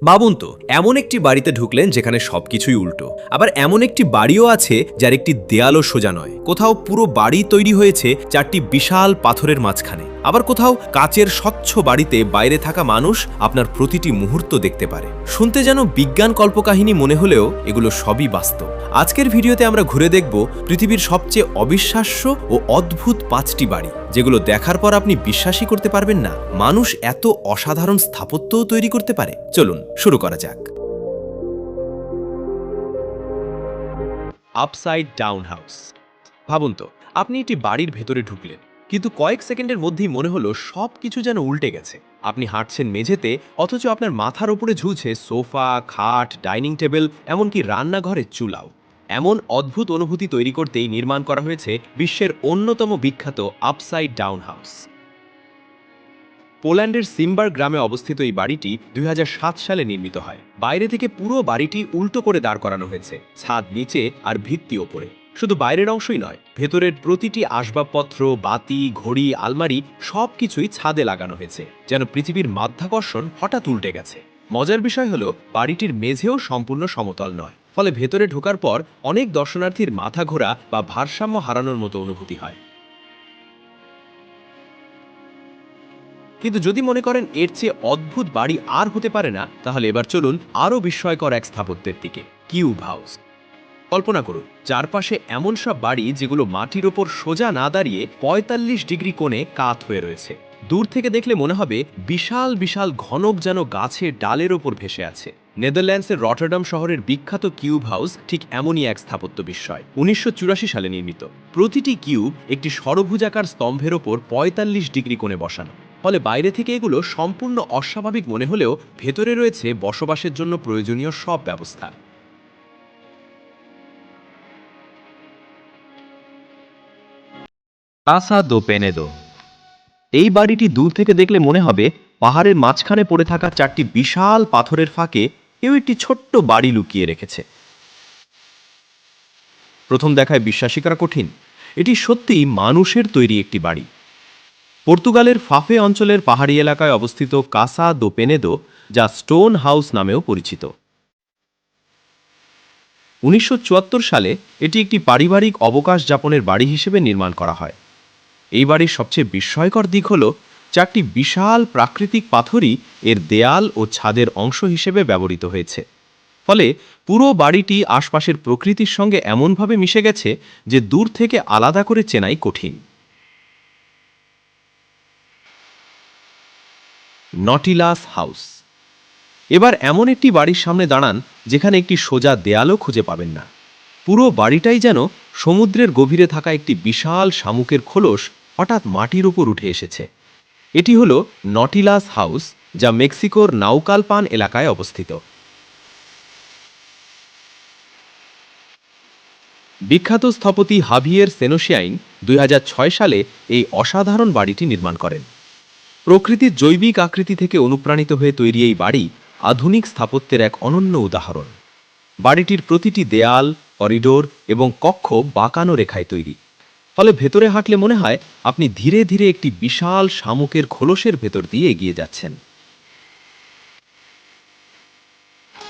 ভাবুন তো, এমন একটি বাড়িতে ঢুকলেন যেখানে সবকিছুই উল্টো। আবার এমন একটি বাড়িও আছে যার একটি দেয়ালও সোজা নয়। কোথাও পুরো বাড়ি তৈরি হয়েছে চারটি বিশাল পাথরের মাঝখানে। আবার কোথাও কাচের স্বচ্ছ বাড়িতে বাইরে থাকা মানুষ আপনার প্রতিটি মুহূর্ত দেখতে পারে। শুনতে যেন বিজ্ঞান কল্পকাহিনী মনে হলেও এগুলো সবই বাস্তব। আজকের ভিডিওতে আমরা ঘুরে দেখব পৃথিবীর সবচেয়ে অবিশ্বাস্য ও অদ্ভুত 5টি বাড়ি, যেগুলো দেখার পর আপনি বিশ্বাসই করতে পারবেন না মানুষ এত অসাধারণ স্থাপত্যও তৈরি করতে পারে। চলুন শুরু করা যাক। Upside down house. ভাবুন তো, আপনি একটি বাড়ির ভেতরে ঢুকলেন, কিন্তু কয়েক সেকেন্ডের মধ্যেই মনে হলো সব কিছু যেন উল্টে গেছে। আপনি হাঁটছেন মেঝেতে, অথচ আপনার মাথার উপরে ঝুলছে সোফা, খাট, ডাইনিং টেবিল, এমনকি রান্নাঘরের চুলাও। এমন অদ্ভুত অনুভূতি তৈরি করতেই নির্মাণ করা হয়েছে বিশ্বের অন্যতম বিখ্যাত আপসাইড ডাউন হাউস। পোল্যান্ডের সিম্বার গ্রামে অবস্থিত এই বাড়িটি 2007 সালে নির্মিত হয়। বাইরে থেকে পুরো বাড়িটি উল্টো করে দাঁড় করানো হয়েছে, ছাদ নিচে আর ভিত্তি ওপরে। শুধু বাইরের অংশই নয়, ভেতরের প্রতিটি আসবাবপত্র, বাতি, ঘড়ি, আলমারি সবকিছুই ছাদে লাগানো হয়েছে, যেন পৃথিবীর মাধ্যাকর্ষণ হঠাৎ উল্টে গেছে। মজার বিষয় হলো, বাড়িটির মেঝেও সম্পূর্ণ সমতল নয়, ফলে ভেতরে ঢোকার পর অনেক দর্শনার্থীর মাথা ঘোরা বা ভারসাম্য হারানোর মতো অনুভূতি হয়। কিন্তু যদি মনে করেন এর চেয়ে অদ্ভুত বাড়ি আর হতে পারে না, তাহলে এবার চলুন আরও বিস্ময়কর এক স্থাপত্যের দিকে, কিউব হাউস। কল্পনা করুন, চারপাশে এমন সব বাড়ি যেগুলো মাটির ওপর সোজা না দাঁড়িয়ে ৪৫ ডিগ্রি কোণে কাত হয়ে রয়েছে। দূর থেকে দেখলে মনে হবে বিশাল বিশাল ঘনক যেন গাছের ডালের ওপর ভেসে আছে। নেদারল্যান্ডসের রটারডাম শহরের বিখ্যাত কিউব হাউস ঠিক এমনই এক স্থাপত্য বিস্ময়। ১৯৮৪ সালে নির্মিত। প্রতিটি কিউব একটি ষড়ভুজাকার স্তম্ভের ওপর ৪৫ ডিগ্রি কোণে বসানো। ফলে বাইরে থেকে এগুলো সম্পূর্ণ অস্বাভাবিক মনে হলেও ভেতরে রয়েছে বসবাসের জন্য প্রয়োজনীয় সব ব্যবস্থা। কাসা দো পেনেদো। এই বাড়িটি দূর থেকে দেখলে মনে হবে পাহাড়ের মাঝখানে পড়ে থাকা চারটি বিশাল পাথরের ফাঁকে কেউ একটি ছোট্ট বাড়ি লুকিয়ে রেখেছে। প্রথম দেখায় বিশ্বাসই করা কঠিন, এটি সত্যিই মানুষের তৈরি একটি বাড়ি। পর্তুগালের ফাফে অঞ্চলের পাহাড়ি এলাকায় অবস্থিত কাসা দো পেনেদো, যা স্টোন হাউস নামেও পরিচিত। ১৯৭৪ সালে এটি একটি পারিবারিক অবকাশ যাপনের বাড়ি হিসেবে নির্মাণ করা হয়। এই বাড়ির সবচেয়ে বিস্ময়কর দিক হল, চারটি বিশাল প্রাকৃতিক পাথরই এর দেয়াল ও ছাদের অংশ হিসেবে ব্যবহৃত হয়েছে। ফলে পুরো বাড়িটি আশপাশের প্রকৃতির সঙ্গে এমনভাবে মিশে গেছে যে দূর থেকে আলাদা করে চেনাই কঠিন। Nautilus house. এবার এমন একটি বাড়ির সামনে দাঁড়ান যেখানে একটি সোজা দেয়ালও খুঁজে পাবেন না। পুরো বাড়িটাই যেন সমুদ্রের গভীরে থাকা একটি বিশাল শামুকের খোলস হঠাৎ মাটির উপর উঠে এসেছে। এটি হলো নটিলাস হাউস, যা মেক্সিকোর নাউকালপান এলাকায় অবস্থিত। বিখ্যাত স্থপতি হাভিয়ের সেনোশিয়াইন ২০০৬ সালে এই অসাধারণ বাড়িটি নির্মাণ করেন। প্রকৃতির জৈবিক আকৃতি থেকে অনুপ্রাণিত হয়ে তৈরি এই বাড়ি আধুনিক স্থাপত্যের এক অনন্য উদাহরণ। বাড়িটির প্রতিটি দেয়াল, করিডোর এবং কক্ষ বাঁকানো রেখায় তৈরি। ফলে ভেতরে হাঁটলে মনে হয় আপনি ধীরে ধীরে একটি বিশাল শামুকের খোলসের ভেতর দিয়ে এগিয়ে যাচ্ছেন।